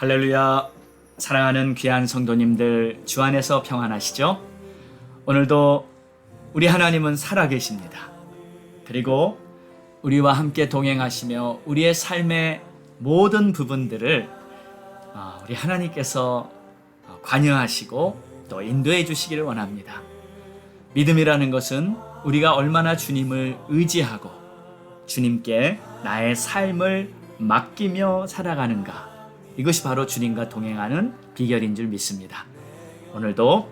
할렐루야. 사랑하는 귀한 성도님들, 주 안에서 평안하시죠? 오늘도 우리 하나님은 살아계십니다. 그리고 우리와 함께 동행하시며 우리의 삶의 모든 부분들을 우리 하나님께서 관여하시고 또 인도해 주시기를 원합니다. 믿음이라는 것은 우리가 얼마나 주님을 의지하고 주님께 나의 삶을 맡기며 살아가는가, 이것이 바로 주님과 동행하는 비결인 줄 믿습니다. 오늘도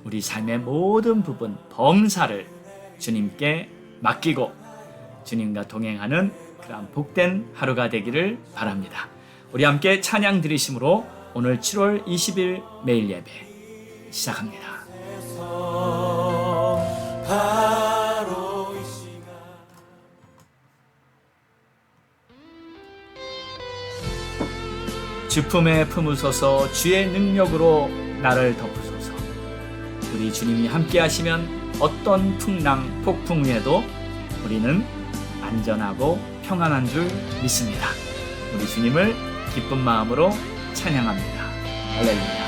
우리 삶의 모든 부분, 범사를 주님께 맡기고 주님과 동행하는 그런 복된 하루가 되기를 바랍니다. 우리 함께 찬양 드리심으로 오늘 7월 20일 매일 예배 시작합니다. 주품에 품으소서. 주의 능력으로 나를 덮으소서. 우리 주님이 함께 하시면 어떤 풍랑, 폭풍 위에도 우리는 안전하고 평안한 줄 믿습니다. 우리 주님을 기쁜 마음으로 찬양합니다. 할렐루야.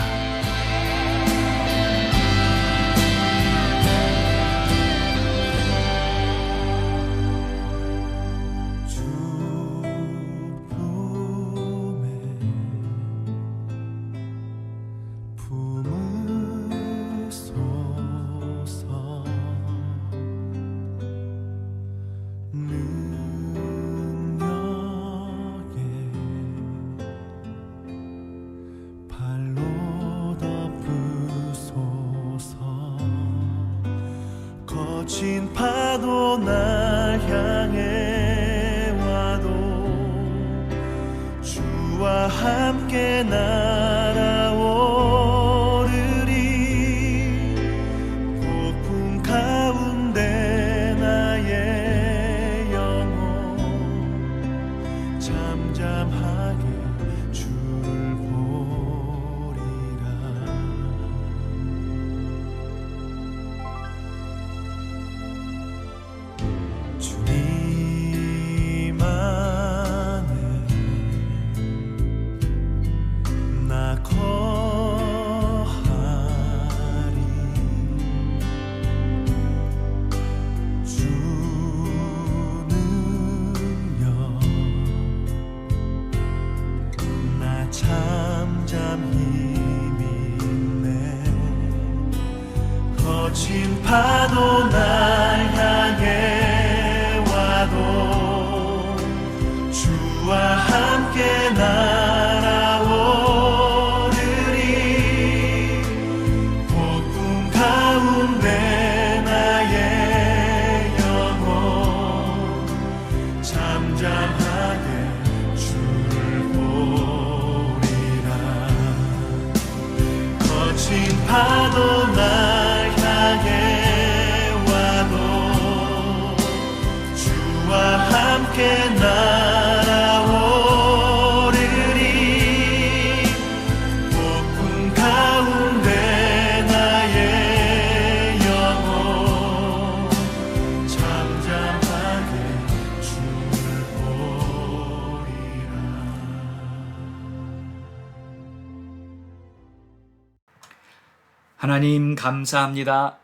거친 파도 날 향해 와도 주와 함께 날아오르리. 폭풍 가운데 나의 영혼 잠잠하게 주를 보리라. 주님 안에 나 거하리. 주 능력 나 잠잠히 믿네. 거친 파도 날 향해 주와 함께 날아오르리. 폭풍 가운데 나의 영혼 잠잠하게 주를 보리라. 거친 파도 날 향해 와도 주와 함께 날아오르리. 폭풍 가운데 나의 영혼 잠잠하게 주를 보리라. 하나님 감사합니다.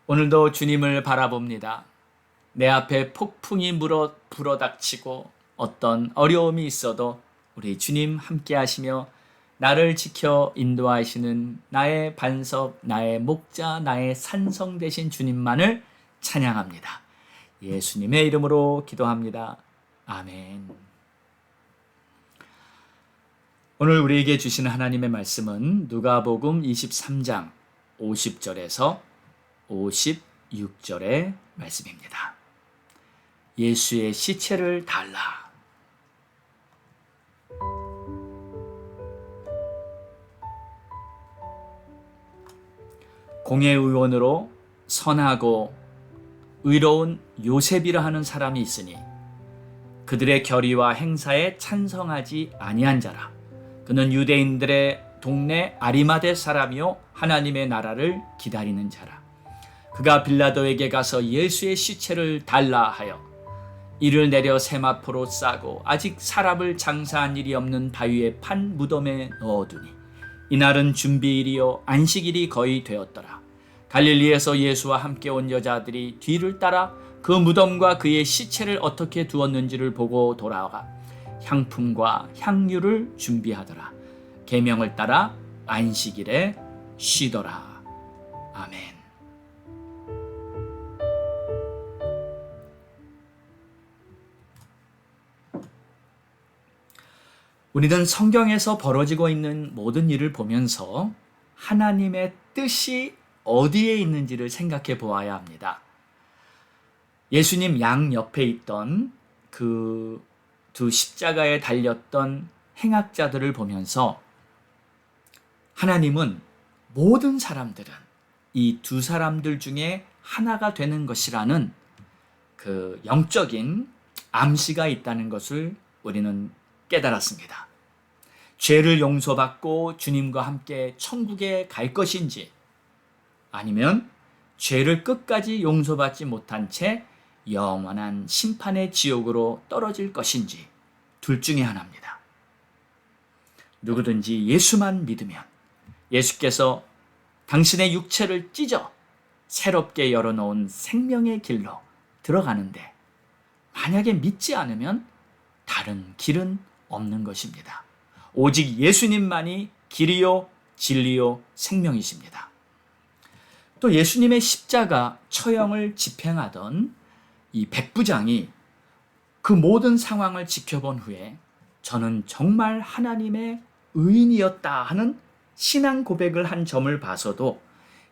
오늘도 주님을 바라봅니다. 내 앞에 폭풍이 불어닥치고 어떤 어려움이 있어도 우리 주님 함께 하시며 나를 지켜 인도하시는 나의 반석, 나의 목자, 나의 산성 되신 주님만을 찬양합니다. 예수님의 이름으로 기도합니다. 아멘. 오늘 우리에게 주시는 하나님의 말씀은 누가복음 23장 50절에서 56절의 말씀입니다. 예수의 시체를 달라. 공회의원으로 선하고 의로운 요셉이라 하는 사람이 있으니 그들의 결의와 행사에 찬성하지 아니한 자라. 그는 유대인들의 동네 아리마대 사람이요 하나님의 나라를 기다리는 자라. 그가 빌라도에게 가서 예수의 시체를 달라 하여 이를 내려 세마포로 싸고 아직 사람을 장사한 일이 없는 바위에 판 무덤에 넣어두니 이날은 준비일이요 안식일이 거의 되었더라. 갈릴리에서 예수와 함께 온 여자들이 뒤를 따라 그 무덤과 그의 시체를 어떻게 두었는지를 보고 돌아와 향품과 향유를 준비하더라. 계명을 따라 안식일에 쉬더라. 아멘. 우리는 성경에서 벌어지고 있는 모든 일을 보면서 하나님의 뜻이 어디에 있는지를 생각해 보아야 합니다. 예수님 양 옆에 있던 그 두 십자가에 달렸던 행악자들을 보면서 하나님은 모든 사람들은 이 두 사람들 중에 하나가 되는 것이라는 그 영적인 암시가 있다는 것을 우리는 깨달았습니다. 죄를 용서받고 주님과 함께 천국에 갈 것인지 아니면 죄를 끝까지 용서받지 못한 채 영원한 심판의 지옥으로 떨어질 것인지 둘 중에 하나입니다. 누구든지 예수만 믿으면 예수께서 당신의 육체를 찢어 새롭게 열어놓은 생명의 길로 들어가는데 만약에 믿지 않으면 다른 길은 없는 것입니다. 오직 예수님만이 길이요 진리요 생명이십니다. 또 예수님의 십자가 처형을 집행하던 이 백부장이 그 모든 상황을 지켜본 후에 저는 정말 하나님의 의인이었다 하는 신앙 고백을 한 점을 봐서도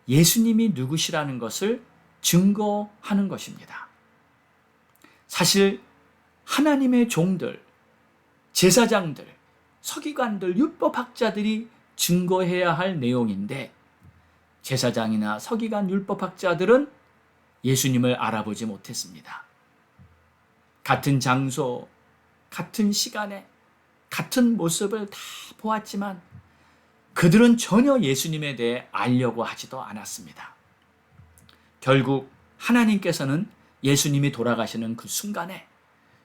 예수님이 누구시라는 것을 증거하는 것입니다. 사실 하나님의 종들, 제사장들, 서기관들, 율법학자들이 증거해야 할 내용인데 제사장이나 서기관, 율법학자들은 예수님을 알아보지 못했습니다. 같은 장소, 같은 시간에 같은 모습을 다 보았지만 그들은 전혀 예수님에 대해 알려고 하지도 않았습니다. 결국 하나님께서는 예수님이 돌아가시는 그 순간에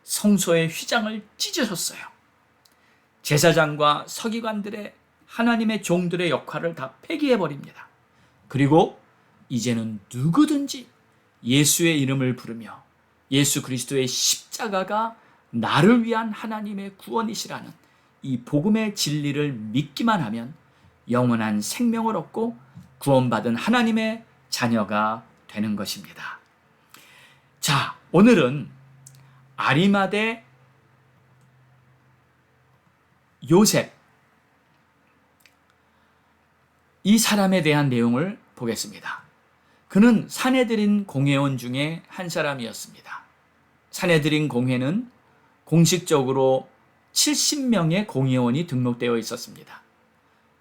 성소의 휘장을 찢으셨어요. 제사장과 서기관들의 하나님의 종들의 역할을 다 폐기해버립니다. 그리고 이제는 누구든지 예수의 이름을 부르며 예수 그리스도의 십자가가 나를 위한 하나님의 구원이시라는 이 복음의 진리를 믿기만 하면 영원한 생명을 얻고 구원받은 하나님의 자녀가 되는 것입니다. 자, 오늘은 아리마대 요셉, 이 사람에 대한 내용을 보겠습니다. 그는 산헤드린 공회원 중에 한 사람이었습니다. 산헤드린 공회는 공식적으로 70명의 공회원이 등록되어 있었습니다.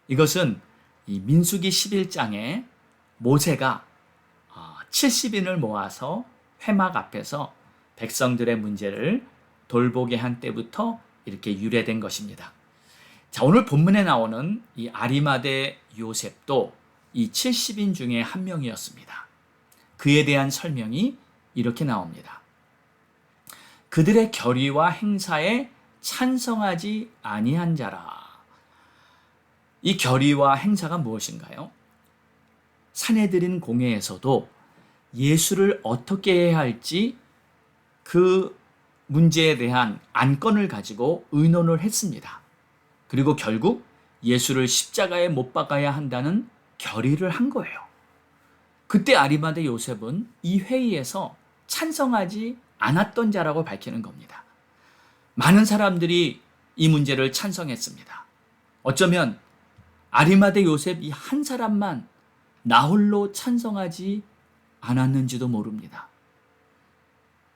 이것은 이 민수기 11장에 모세가 70인을 모아서 회막 앞에서 백성들의 문제를 돌보게 한 때부터 이렇게 유래된 것입니다. 자, 오늘 본문에 나오는 이 아리마대 요셉도 이 70인 중에 한 명이었습니다. 그에 대한 설명이 이렇게 나옵니다. 그들의 결의와 행사에 찬성하지 아니한 자라. 이 결의와 행사가 무엇인가요? 산헤드린 공회에서도 예수를 어떻게 해야 할지 그 문제에 대한 안건을 가지고 의논을 했습니다. 그리고 결국 예수를 십자가에 못 박아야 한다는 결의를 한 거예요. 그때 아리마대 요셉은 이 회의에서 찬성하지 않았던 자라고 밝히는 겁니다. 많은 사람들이 이 문제를 찬성했습니다. 어쩌면 아리마대 요셉 이 한 사람만 나홀로 찬성하지 않았는지도 모릅니다.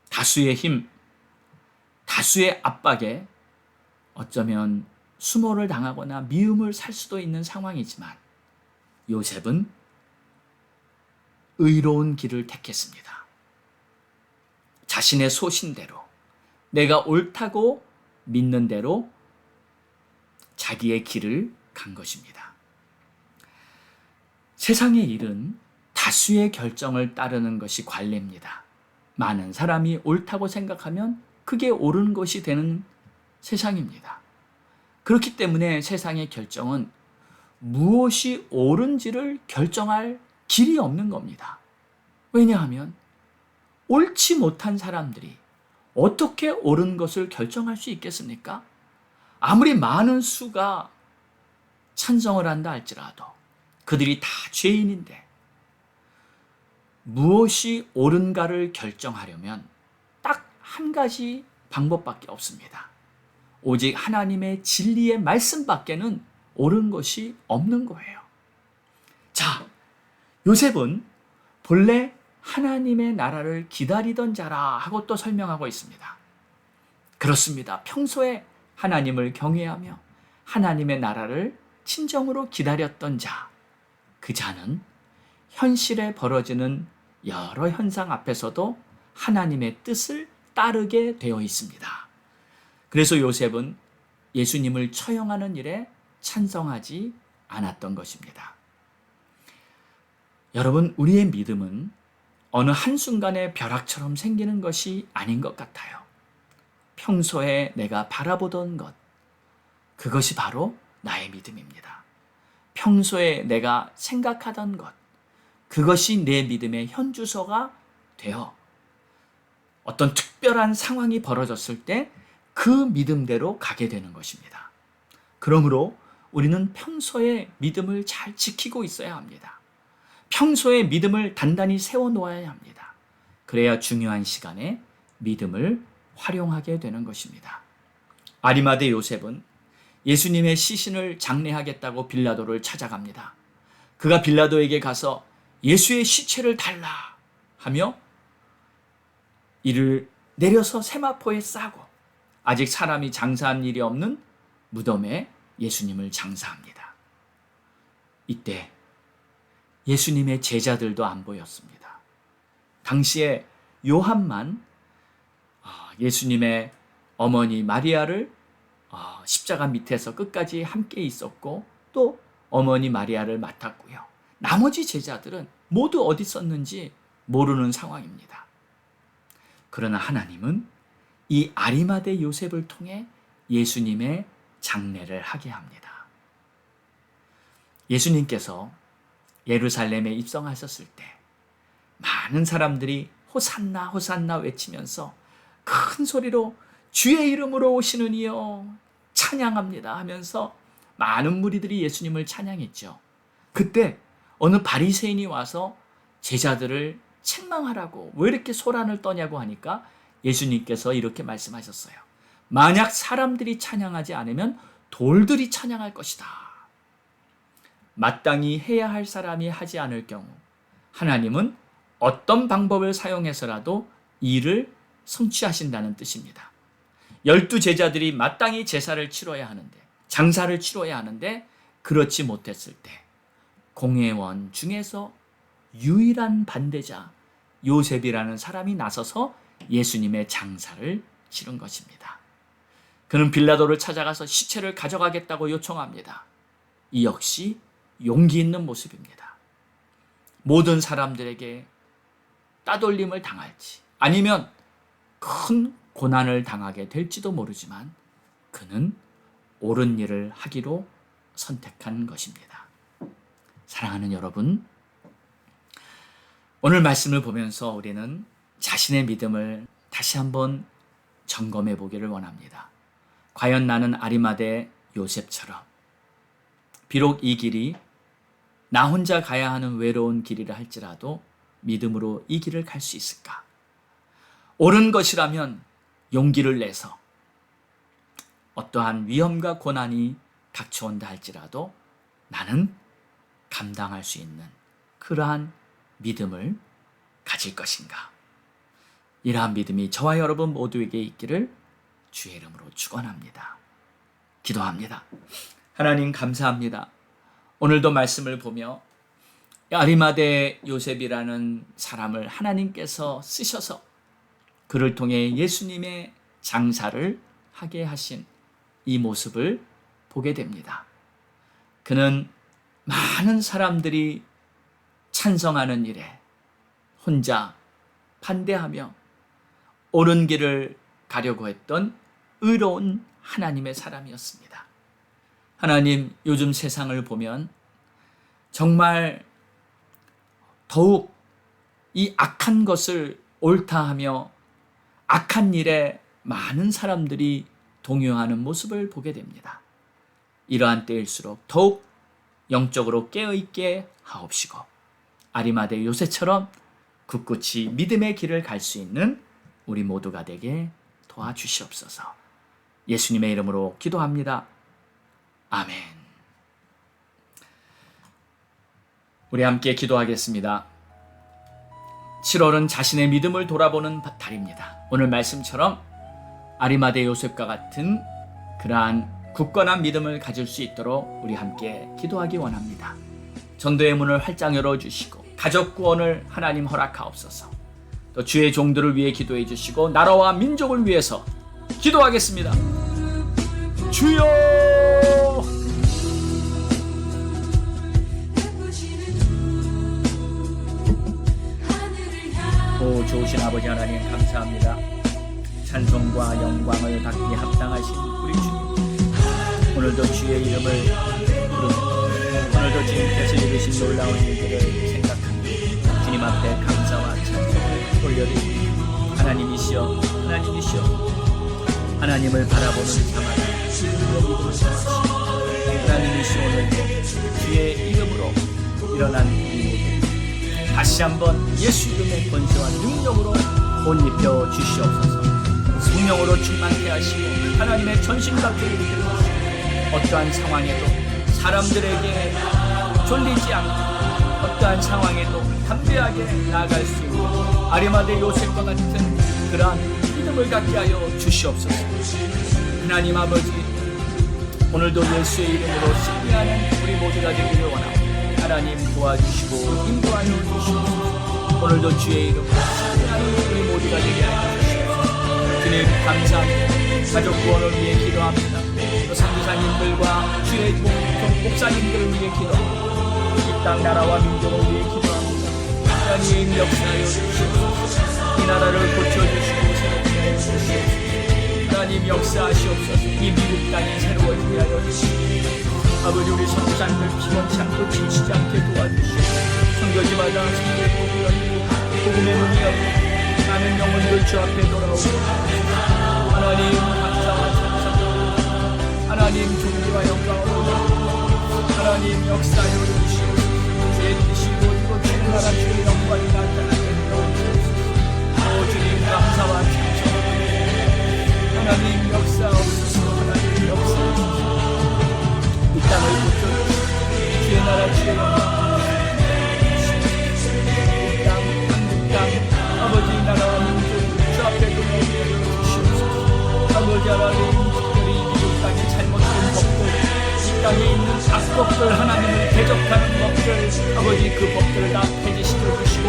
다수의 힘, 다수의 압박에 어쩌면 수모를 당하거나 미움을 살 수도 있는 상황이지만 요셉은 의로운 길을 택했습니다. 자신의 소신대로, 내가 옳다고 믿는 대로 자기의 길을 간 것입니다. 세상의 일은 다수의 결정을 따르는 것이 관례입니다. 많은 사람이 옳다고 생각하면 그게 옳은 것이 되는 세상입니다. 그렇기 때문에 세상의 결정은 무엇이 옳은지를 결정할 길이 없는 겁니다. 왜냐하면 옳지 못한 사람들이 어떻게 옳은 것을 결정할 수 있겠습니까? 아무리 많은 수가 찬성을 한다 할지라도 그들이 다 죄인인데, 무엇이 옳은가를 결정하려면 딱 한 가지 방법밖에 없습니다. 오직 하나님의 진리의 말씀밖에는 옳은 것이 없는 거예요. 자, 요셉은 본래 하나님의 나라를 기다리던 자라 하고 또 설명하고 있습니다. 그렇습니다. 평소에 하나님을 경외하며 하나님의 나라를 친정으로 기다렸던 자, 그 자는 현실에 벌어지는 여러 현상 앞에서도 하나님의 뜻을 따르게 되어 있습니다. 그래서 요셉은 예수님을 처형하는 일에 찬성하지 않았던 것입니다. 여러분, 우리의 믿음은 어느 한순간에 벼락처럼 생기는 것이 아닌 것 같아요. 평소에 내가 바라보던 것, 그것이 바로 나의 믿음입니다. 평소에 내가 생각하던 것, 그것이 내 믿음의 현주소가 되어 어떤 특별한 상황이 벌어졌을 때 그 믿음대로 가게 되는 것입니다. 그러므로 우리는 평소에 믿음을 잘 지키고 있어야 합니다. 평소에 믿음을 단단히 세워놓아야 합니다. 그래야 중요한 시간에 믿음을 활용하게 되는 것입니다. 아리마대 요셉은 예수님의 시신을 장례하겠다고 빌라도를 찾아갑니다. 그가 빌라도에게 가서 예수의 시체를 달라 하며 이를 내려서 세마포에 싸고 아직 사람이 장사한 일이 없는 무덤에 예수님을 장사합니다. 이때 예수님의 제자들도 안 보였습니다. 당시에 요한만 예수님의 어머니 마리아를 십자가 밑에서 끝까지 함께 있었고 또 어머니 마리아를 맡았고요. 나머지 제자들은 모두 어디 있었는지 모르는 상황입니다. 그러나 하나님은 이 아리마대 요셉을 통해 예수님의 장례를 하게 합니다. 예수님께서 예루살렘에 입성하셨을 때 많은 사람들이 호산나 호산나 외치면서 큰 소리로 주의 이름으로 오시는 이여 찬양합니다 하면서 많은 무리들이 예수님을 찬양했죠. 그때 어느 바리새인이 와서 제자들을 책망하라고 왜 이렇게 소란을 떠냐고 하니까 예수님께서 이렇게 말씀하셨어요. 만약 사람들이 찬양하지 않으면 돌들이 찬양할 것이다. 마땅히 해야 할 사람이 하지 않을 경우 하나님은 어떤 방법을 사용해서라도 일을 성취하신다는 뜻입니다. 12 제자들이 마땅히 제사를 치러야 하는데, 장사를 치러야 하는데 그렇지 못했을 때 공회원 중에서 유일한 반대자 요셉이라는 사람이 나서서 예수님의 장사를 치른 것입니다. 그는 빌라도를 찾아가서 시체를 가져가겠다고 요청합니다. 이 역시 용기 있는 모습입니다. 모든 사람들에게 따돌림을 당할지 아니면 큰 고난을 당하게 될지도 모르지만 그는 옳은 일을 하기로 선택한 것입니다. 사랑하는 여러분, 오늘 말씀을 보면서 우리는 자신의 믿음을 다시 한번 점검해 보기를 원합니다. 과연 나는 아리마대 요셉처럼 비록 이 길이 나 혼자 가야 하는 외로운 길이라 할지라도 믿음으로 이 길을 갈 수 있을까? 옳은 것이라면 용기를 내서 어떠한 위험과 고난이 닥쳐온다 할지라도 나는 감당할 수 있는 그러한 믿음을 가질 것인가? 이러한 믿음이 저와 여러분 모두에게 있기를 주의 이름으로 축원합니다. 기도합니다. 하나님 감사합니다. 오늘도 말씀을 보며 아리마대 요셉이라는 사람을 하나님께서 쓰셔서 그를 통해 예수님의 장사를 하게 하신 이 모습을 보게 됩니다. 그는 많은 사람들이 찬성하는 일에 혼자 반대하며 옳은 길을 가려고 했던 의로운 하나님의 사람이었습니다. 하나님, 요즘 세상을 보면 정말 더욱 이 악한 것을 옳다하며 악한 일에 많은 사람들이 동요하는 모습을 보게 됩니다. 이러한 때일수록 더욱 영적으로 깨어있게 하옵시고 아리마대 요새처럼 굳굳이 믿음의 길을 갈 수 있는 우리 모두가 되게 도와주시옵소서. 예수님의 이름으로 기도합니다. 아멘. 우리 함께 기도하겠습니다. 7월은 자신의 믿음을 돌아보는 달입니다. 오늘 말씀처럼 아리마대 요셉과 같은 그러한 굳건한 믿음을 가질 수 있도록 우리 함께 기도하기 원합니다. 전도의 문을 활짝 열어주시고 가족 구원을 하나님 허락하옵소서. 또 주의 종들을 위해 기도해 주시고 나라와 민족을 위해서 기도하겠습니다. 주여! 오 좋으신 아버지 하나님 감사합니다. 찬송과 영광을 받기 합당하신 우리 주님, 오늘도 주의 이름을 부르며 오늘도 주님께서 이루신 놀라운 일들을 생각하며 주님 앞에 감사와 찬송을 올려드립니다. 하나님이시여, 하나님이시여, 하나님을 바라보는 자마다 믿음으로 믿음을 더하시고 하나님이시여, 오늘도 주의 이름으로 일어난 우리 모두 다시 한번 예수 이름의 권세와 능력으로 옷 입혀 주시옵소서. 성령으로 충만케 하시고 하나님의 전신갑주를 입혀 어떠한 상황에도 사람들에게 졸리지 않고 어떠한 상황에도 담대하게 나아갈 수 있는 아리마대 요셉과 같은 그러한 믿음을 갖게 하여 주시옵소서. 하나님 아버지, 오늘도 예수의 이름으로 승리하는 우리 모두가 되기를 원합니다. 하나님 도와주시고 인도하여 주시옵소서. 오늘도 주의 이름으로 승리하는 우리 모두가 되게 하여 주시옵소서. 주님 감사합니다. 가족 구원을 위해 기도합니다. 또 선교사님들과 주의 목사님들을 위해 기도합니다. 이 땅 나라와 민족을 위해 기도합니다. 하나님 역사하여 주시옵소서. 이 나라를 고쳐주시고 새롭게 하여 주시옵소서. 하나님 역사하시옵소서. 이 미국 땅이 새로워지게 하여 주시옵소서. 아버지, 우리 선교사님들 피곤치 않고 지치지 않게 도와주시고 선교지마다 성경의 복이 열리고 복음의 문이 열리고 많은 영혼들 주 앞에 돌아오고 하나님 감사와 찬송, 하나님 존귀와 영광으로 하나님 역사하여 주시옵소서. 주의 뜻이 이루어지고 주의 나라 주의 영광이 나타나게 하여 주시옵소서. 주님 감사와 찬송, 하나님 역사옵소서. 하나님 역사옵소서. 이 땅을 고쳐주시고 주의 나라 주의 영광 이 땅, 한국 땅, 아버지 나라와 민족 주 앞에 돌아오게 하여 주시옵소서. 아버지 하나님, 특별히 미국 땅의 잘못된 법들, 이 땅에 있는 악법들, 하나님을 대적하는 법들, 아버지 그 법들을 다 폐지시켜 주시고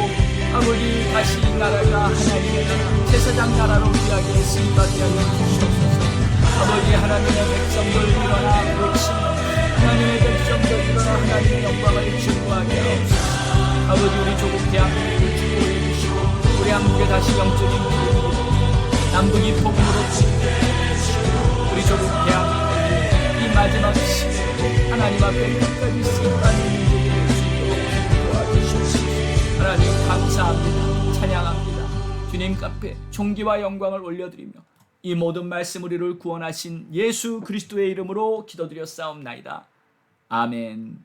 아버지 다시 이 나라가 하나님의 나라, 제사장 나라로 귀하게 쓰임받게 하여 주시옵소서. 아버지 하나님의 백성들 일어나 외치며 하나님의 백성들 일어나 하나님의 영광을 증거하게 하옵소서. 아버지, 우리 조국 대한민국을 축복해 주시고 우리 한국에 다시 영적인 기름이 남북이 복음으로 축복해 주시고 우리 조국 대한민국이 이 마지막 시대에 하나님 앞에 끝까지 쓰임받는 민족이 될 수 있도록 도와주시옵소서. 하나님 감사합니다. 찬양합니다. 주님 앞에 존귀와 영광을 올려드리며 이 모든 말씀 우리를 구원하신 예수 그리스도의 이름으로 기도드렸사옵나이다. 아멘.